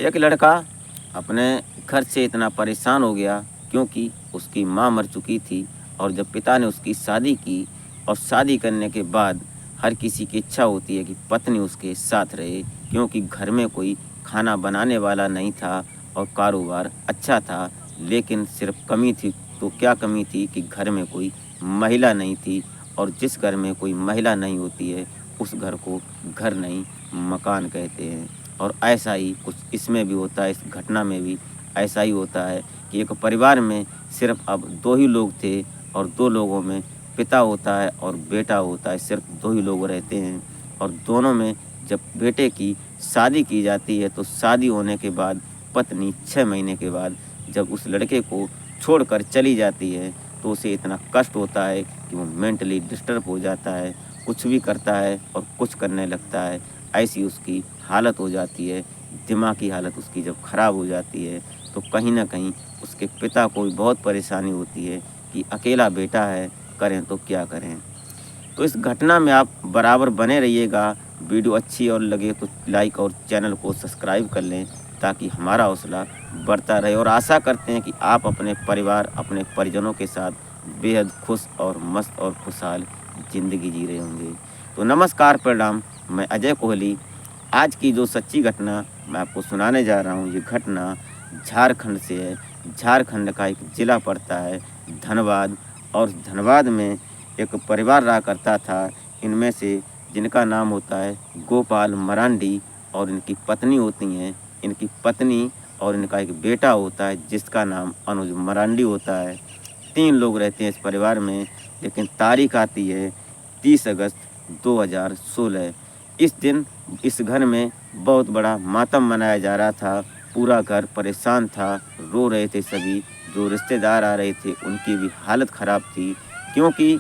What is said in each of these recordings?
एक लड़का अपने घर से इतना परेशान हो गया क्योंकि उसकी माँ मर चुकी थी और जब पिता ने उसकी शादी की और शादी करने के बाद हर किसी की इच्छा होती है कि पत्नी उसके साथ रहे क्योंकि घर में कोई खाना बनाने वाला नहीं था और कारोबार अच्छा था। लेकिन सिर्फ कमी थी, तो क्या कमी थी कि घर में कोई महिला नहीं थी और जिस घर में कोई महिला नहीं होती है उस घर को घर नहीं मकान कहते हैं। और ऐसा ही कुछ इसमें भी होता है, इस घटना में भी ऐसा ही होता है कि एक परिवार में सिर्फ अब 2 ही लोग थे और 2 लोगों में पिता होता है और बेटा होता है, सिर्फ 2 ही लोग रहते हैं। और दोनों में जब बेटे की शादी की जाती है तो शादी होने के बाद पत्नी 6 महीने के बाद जब उस लड़के को छोड़कर चली जाती है तो उसे इतना कष्ट होता है कि वो मेंटली डिस्टर्ब हो जाता है, कुछ भी करता है और कुछ करने लगता है। ऐसी उसकी हालत हो जाती है, दिमाग की हालत उसकी जब ख़राब हो जाती है तो कहीं न कहीं उसके पिता को भी बहुत परेशानी होती है कि अकेला बेटा है, करें तो क्या करें? तो इस घटना में आप बराबर बने रहिएगा। वीडियो अच्छी और लगे तो लाइक और चैनल को सब्सक्राइब कर लें ताकि हमारा हौसला बढ़ता रहे और आशा करते हैं कि आप अपने परिवार, अपने परिजनों के साथ बेहद खुश और मस्त और खुशहाल ज़िंदगी जी रहे होंगे। तो नमस्कार, प्रणाम, मैं अजय कोहली। आज की जो सच्ची घटना मैं आपको सुनाने जा रहा हूँ, ये घटना झारखंड से है। झारखंड का एक ज़िला पड़ता है धनबाद और धनबाद में एक परिवार रहा करता था। इनमें से जिनका नाम होता है गोपाल मरांडी और इनकी पत्नी होती हैं। इनकी पत्नी और इनका एक बेटा होता है जिसका नाम अनुज मरांडी होता है। 3 लोग रहते हैं इस परिवार में। लेकिन तारीख आती है 30 अगस्त 2016। इस दिन इस घर में बहुत बड़ा मातम मनाया जा रहा था। पूरा घर परेशान था, रो रहे थे सभी। जो रिश्तेदार आ रहे थे उनकी भी हालत ख़राब थी क्योंकि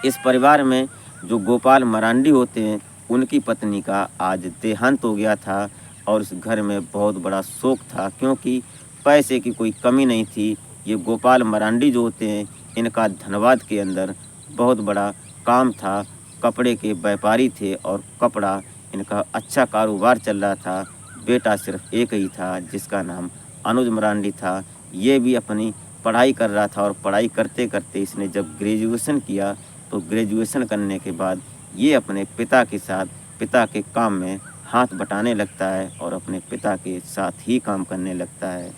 इस परिवार में जो गोपाल मरांडी होते हैं उनकी पत्नी का आज देहांत हो गया था और इस घर में बहुत बड़ा शोक था क्योंकि पैसे की कोई कमी नहीं थी। ये गोपाल मरांडी जो होते हैं इनका धनबाद के अंदर बहुत बड़ा काम था, कपड़े के व्यापारी थे और कपड़ा इनका अच्छा कारोबार चल रहा था। बेटा सिर्फ एक ही था जिसका नाम अनुज मरांडी था। ये भी अपनी पढ़ाई कर रहा था और पढ़ाई करते करते इसने जब ग्रेजुएशन किया तो ग्रेजुएशन करने के बाद ये अपने पिता के साथ पिता के काम में हाथ बटाने लगता है और अपने पिता के साथ ही काम करने लगता है।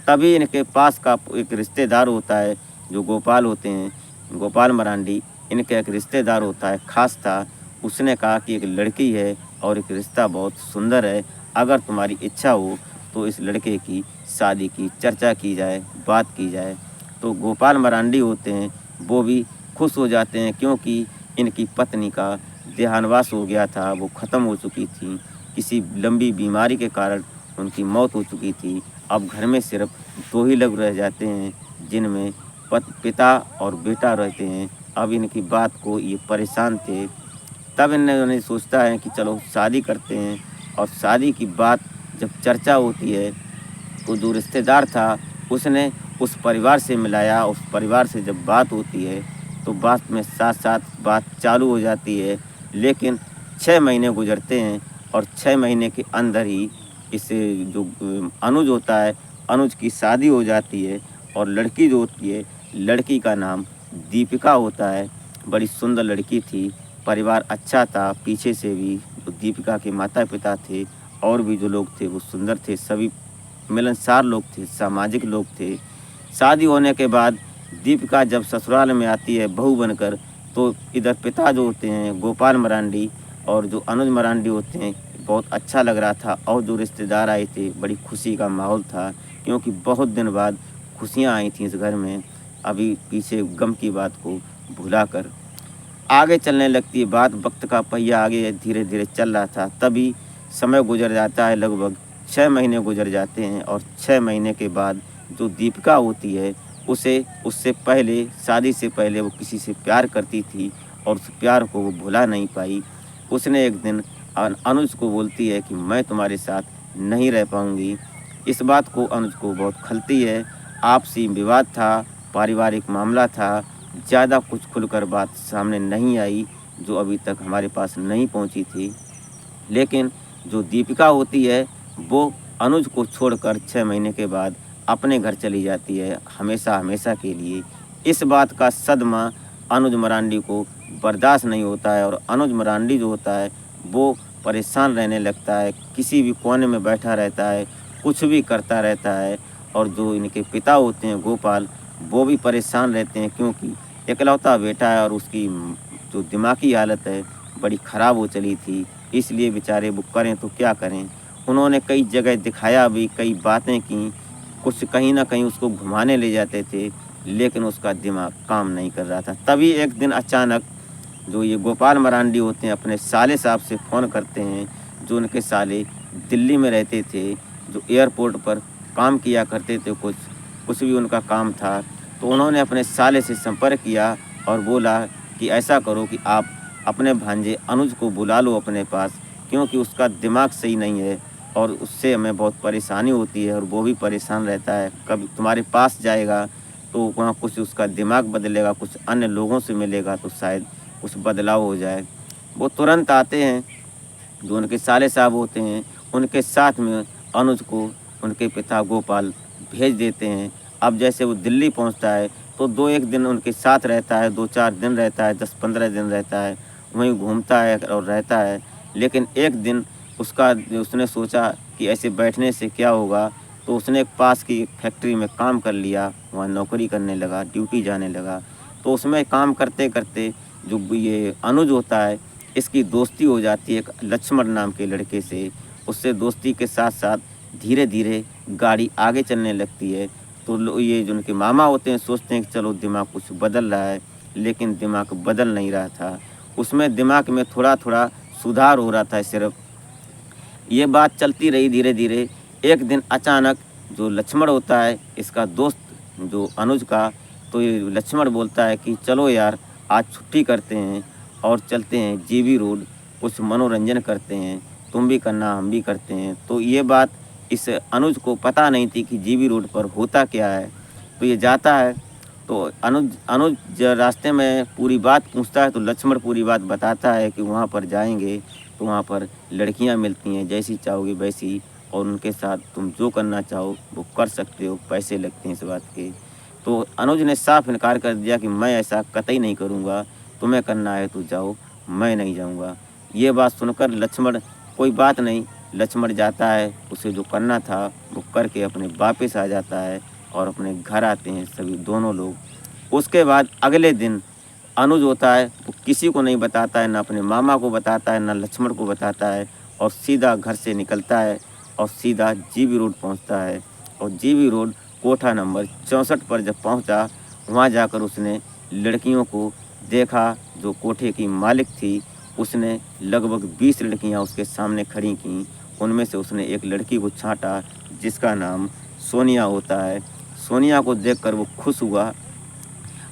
तभी इनके पास का एक रिश्तेदार होता है जो गोपाल होते हैं, गोपाल मरांडी, इनका एक रिश्तेदार होता है ख़ास था। उसने कहा कि एक लड़की है और एक रिश्ता बहुत सुंदर है, अगर तुम्हारी इच्छा हो तो इस लड़के की शादी की चर्चा की जाए, बात की जाए। तो गोपाल मरांडी होते हैं वो भी खुश हो जाते हैं क्योंकि इनकी पत्नी का देहांतवास हो गया था, वो ख़त्म हो चुकी थी। किसी लंबी बीमारी के कारण उनकी मौत हो चुकी थी। अब घर में सिर्फ 2 ही लोग रह जाते हैं जिनमें पिता और बेटा रहते हैं। अब इनकी बात को ये परेशान थे। तब इन्होंने सोचता है कि चलो शादी करते हैं और शादी की बात जब चर्चा होती है तो जो रिश्तेदार था उसने उस परिवार से मिलाया। उस परिवार से जब बात होती है तो बात में साथ-साथ बात चालू हो जाती है। लेकिन 6 महीने गुज़रते हैं और 6 महीने के अंदर ही इस जो अनुज होता है, अनुज की शादी हो जाती है और लड़की जो होती है, लड़की का नाम दीपिका होता है। बड़ी सुंदर लड़की थी, परिवार अच्छा था। पीछे से भी जो दीपिका के माता-पिता थे और भी जो लोग थे वो सुंदर थे, सभी मिलनसार लोग थे, सामाजिक लोग थे। शादी होने के बाद दीपिका जब ससुराल में आती है बहू बनकर तो इधर पिता जो होते हैं गोपाल मरांडी और जो अनुज मरांडी होते हैं, बहुत अच्छा लग रहा था और जो रिश्तेदार आए थे बड़ी खुशी का माहौल था क्योंकि बहुत दिन बाद खुशियाँ आई थीं इस घर में। अभी पीछे गम की बात को भुलाकर आगे चलने लगती है बात। वक्त का पहिया आगे धीरे धीरे चल रहा था। तभी समय गुजर जाता है, लगभग 6 महीने गुजर जाते हैं और 6 महीने के बाद जो दीपिका होती है उसे उससे पहले, शादी से पहले वो किसी से प्यार करती थी और उस प्यार को वो भुला नहीं पाई। उसने एक दिन अनुज को बोलती है कि मैं तुम्हारे साथ नहीं रह पाऊंगी। इस बात को अनुज को बहुत खलती है। आपसी विवाद था, पारिवारिक मामला था, ज़्यादा कुछ खुलकर बात सामने नहीं आई, जो अभी तक हमारे पास नहीं पहुंची थी। लेकिन जो दीपिका होती है वो अनुज को छोड़कर 6 महीने के बाद अपने घर चली जाती है, हमेशा हमेशा के लिए। इस बात का सदमा अनुज मरांडी को बर्दाश्त नहीं होता है और अनुज मरांडी जो होता है वो परेशान रहने लगता है, किसी भी कोने में बैठा रहता है, कुछ भी करता रहता है। और जो इनके पिता होते हैं गोपाल, वो भी परेशान रहते हैं क्योंकि इकलौता बेटा है और उसकी जो दिमागी हालत है बड़ी ख़राब हो चली थी। इसलिए बेचारे वो करें तो क्या करें। उन्होंने कई जगह दिखाया भी, कई बातें की, कुछ कहीं न कहीं उसको घुमाने ले जाते थे, लेकिन उसका दिमाग काम नहीं कर रहा था। तभी एक दिन अचानक जो ये गोपाल मरांडी होते हैं अपने साले साहब से फ़ोन करते हैं, जो उनके साले दिल्ली में रहते थे, जो एयरपोर्ट पर काम किया करते थे, कुछ भी उनका काम था। तो उन्होंने अपने साले से संपर्क किया और बोला कि ऐसा करो कि आप अपने भांजे अनुज को बुला लो अपने पास, क्योंकि उसका दिमाग सही नहीं है और उससे हमें बहुत परेशानी होती है और वो भी परेशान रहता है। कभी तुम्हारे पास जाएगा तो वहाँ कुछ उसका दिमाग बदलेगा, कुछ अन्य लोगों से मिलेगा तो शायद कुछ बदलाव हो जाए। वो तुरंत आते हैं, जो उनके साले साहब होते हैं, उनके साथ में अनुज को उनके पिता गोपाल भेज देते हैं। अब जैसे वो दिल्ली पहुंचता है तो 2-1 दिन उनके साथ रहता है, 2-4 दिन रहता है, 10-15 दिन रहता है, वहीं घूमता है और रहता है। लेकिन एक दिन उसने सोचा कि ऐसे बैठने से क्या होगा, तो उसने पास की एक फैक्ट्री में काम कर लिया, वहाँ नौकरी करने लगा, ड्यूटी जाने लगा। तो उसमें काम करते-करते जो ये अनुज होता है, इसकी दोस्ती हो जाती है एक लक्ष्मण नाम के लड़के से। उससे दोस्ती के साथ-साथ धीरे-धीरे गाड़ी आगे चलने लगती है। तो ये जो उनके मामा होते हैं सोचते हैं कि चलो दिमाग कुछ बदल रहा है, लेकिन दिमाग बदल नहीं रहा था। उसमें दिमाग में थोड़ा-थोड़ा सुधार हो रहा था सिर्फ़। ये बात चलती रही धीरे-धीरे। एक दिन अचानक जो लक्ष्मण होता है, इसका दोस्त जो अनुज का, तो ये लक्ष्मण बोलता है कि चलो यार आज छुट्टी करते हैं और चलते हैं जीबी रोड, कुछ मनोरंजन करते हैं, तुम भी करना हम भी करते हैं। तो ये बात इस अनुज को पता नहीं थी कि जीबी रोड पर होता क्या है। तो ये जाता है, तो अनुज अनुज रास्ते में पूरी बात पूछता है तो लक्ष्मण पूरी बात बताता है कि वहाँ पर जाएंगे तो वहाँ पर लड़कियाँ मिलती हैं, जैसी चाहोगे वैसी, और उनके साथ तुम जो करना चाहो वो कर सकते हो, पैसे लगते हैं इस बात के। तो अनुज ने साफ इनकार कर दिया कि मैं ऐसा कतई नहीं करूँगा, तुम्हें करना है तो जाओ, मैं नहीं जाऊँगा। ये बात सुनकर लक्ष्मण, कोई बात नहीं, लक्ष्मण जाता है, उसे जो करना था वो करके अपने वापस आ जाता है और अपने घर आते हैं सभी दोनों लोग। उसके बाद अगले दिन अनुज होता है वो किसी को नहीं बताता है, ना अपने मामा को बताता है, ना लक्ष्मण को बताता है, और सीधा घर से निकलता है और सीधा जीबी रोड पहुंचता है। और जीबी रोड कोठा नंबर 64 पर जब पहुंचा, वहां जाकर उसने लड़कियों को देखा। जो कोठे की मालिक थी, उसने लगभग 20 लड़कियां उसके सामने खड़ी की। उनमें से उसने एक लड़की को छांटा जिसका नाम सोनिया होता है। सोनिया को देखकर वो खुश हुआ।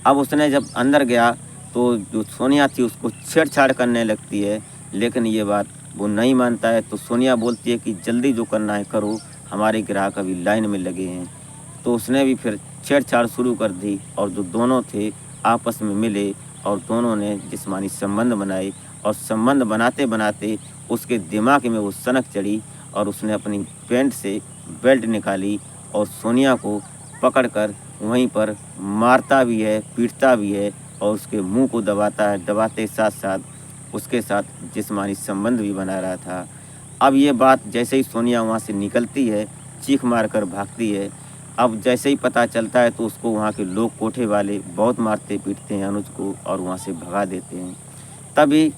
अब उसने जब अंदर गया तो जो सोनिया थी उसको छेड़छाड़ करने लगती है, लेकिन ये बात वो नहीं मानता है। तो सोनिया बोलती है कि जल्दी जो करना है करो, हमारे ग्राहक अभी लाइन में लगे हैं। तो उसने भी फिर छेड़छाड़ शुरू कर दी और जो दोनों थे आपस में मिले और दोनों ने जिस्मानी संबंध बनाए। और संबंध बनाते बनाते उसके दिमाग में वो सनक चढ़ी और उसने अपनी पैंट से बेल्ट निकाली और सोनिया को पकड़कर वहीं पर मारता भी है, पीटता भी है और उसके मुंह को दबाता है। दबाते साथ साथ उसके साथ जिस्मानी संबंध भी बना रहा था। अब ये बात जैसे ही सोनिया वहाँ से निकलती है, चीख मारकर भागती है। अब जैसे ही पता चलता है तो उसको वहाँ के लोग, कोठे वाले, बहुत मारते पीटते हैं अनुज को और वहाँ से भगा देते हैं। तभी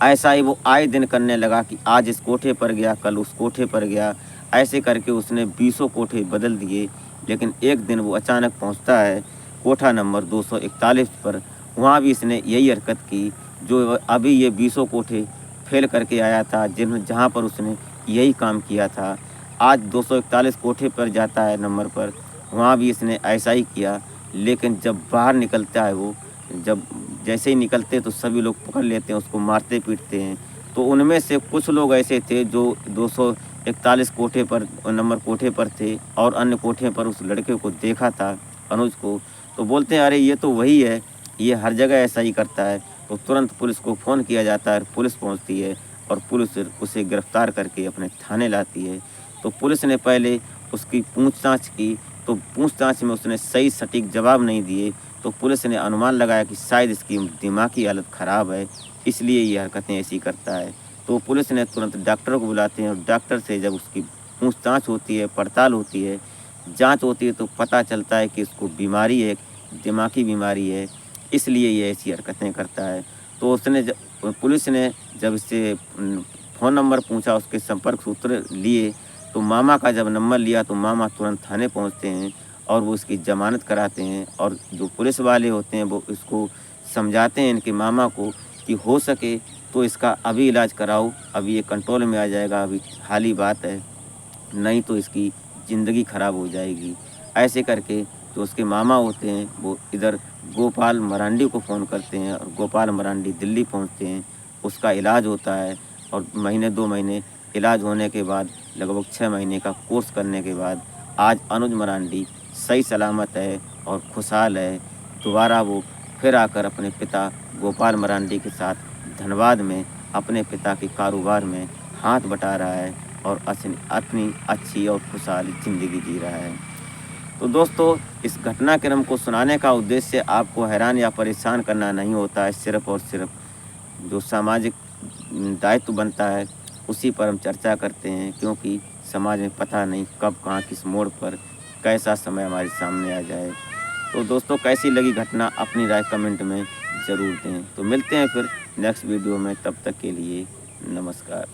ऐसा ही वो आए दिन करने लगा कि आज इस कोठे पर गया, कल उस कोठे पर गया। ऐसे करके उसने 20 कोठे बदल दिए। लेकिन एक दिन वो अचानक पहुंचता है कोठा नंबर 241 पर। वहाँ भी इसने यही हरकत की जो अभी ये 20 कोठे फेल करके आया था, जहाँ पर उसने यही काम किया था। आज 241 कोठे पर जाता है नंबर पर, वहाँ भी इसने ऐसा ही किया। लेकिन जब बाहर निकलता है वो, जब जैसे ही निकलते तो सभी लोग पकड़ लेते हैं उसको, मारते पीटते हैं। तो उनमें से कुछ लोग ऐसे थे जो 241 कोठे पर, नंबर कोठे पर थे और अन्य कोठे पर उस लड़के को देखा था अनुज को। तो बोलते हैं अरे ये तो वही है, ये हर जगह ऐसा ही करता है। तो तुरंत पुलिस को फ़ोन किया जाता है, पुलिस पहुंचती है और पुलिस उसे गिरफ्तार करके अपने थाने लाती है। तो पुलिस ने पहले उसकी पूछताछ की, तो पूछताछ में उसने सही सटीक जवाब नहीं दिए, तो पुलिस ने अनुमान लगाया कि शायद इसकी दिमागी हालत ख़राब है, इसलिए ये हरकतें ऐसी करता है। तो पुलिस ने तुरंत डॉक्टर को बुलाते हैं और डॉक्टर से जब उसकी पूछताछ होती है, पड़ताल होती है, जाँच होती है, तो पता चलता है कि इसको बीमारी है, दिमागी बीमारी है, इसलिए ये ऐसी हरकतें करता है। तो उसने पुलिस ने जब इससे फ़ोन नंबर पूछा, उसके संपर्क सूत्र लिए, तो मामा का जब नंबर लिया तो मामा तुरंत थाने पहुंचते हैं और वो इसकी ज़मानत कराते हैं। और जो पुलिस वाले होते हैं वो इसको समझाते हैं इनके मामा को कि हो सके तो इसका अभी इलाज कराओ, अभी ये कंट्रोल में आ जाएगा, अभी हाल ही बात है, नहीं तो इसकी ज़िंदगी ख़राब हो जाएगी। ऐसे करके जो उसके मामा होते हैं वो इधर गोपाल मरांडी को फ़ोन करते हैं और गोपाल मरांडी दिल्ली पहुंचते हैं, उसका इलाज होता है और महीने 2 महीने इलाज होने के बाद, लगभग 6 महीने का कोर्स करने के बाद आज अनुज मरांडी सही सलामत है और खुशहाल है। दोबारा वो फिर आकर अपने पिता गोपाल मरांडी के साथ धनबाद में अपने पिता के कारोबार में हाथ बटा रहा है और अपनी अच्छी और खुशहाल ज़िंदगी जी रहा है। तो दोस्तों, इस घटनाक्रम को सुनाने का उद्देश्य आपको हैरान या परेशान करना नहीं होता है, सिर्फ़ और सिर्फ जो सामाजिक दायित्व बनता है उसी पर हम चर्चा करते हैं, क्योंकि समाज में पता नहीं कब कहाँ किस मोड़ पर कैसा समय हमारे सामने आ जाए। तो दोस्तों, कैसी लगी घटना अपनी राय कमेंट में ज़रूर दें। तो मिलते हैं फिर नेक्स्ट वीडियो में, तब तक के लिए नमस्कार।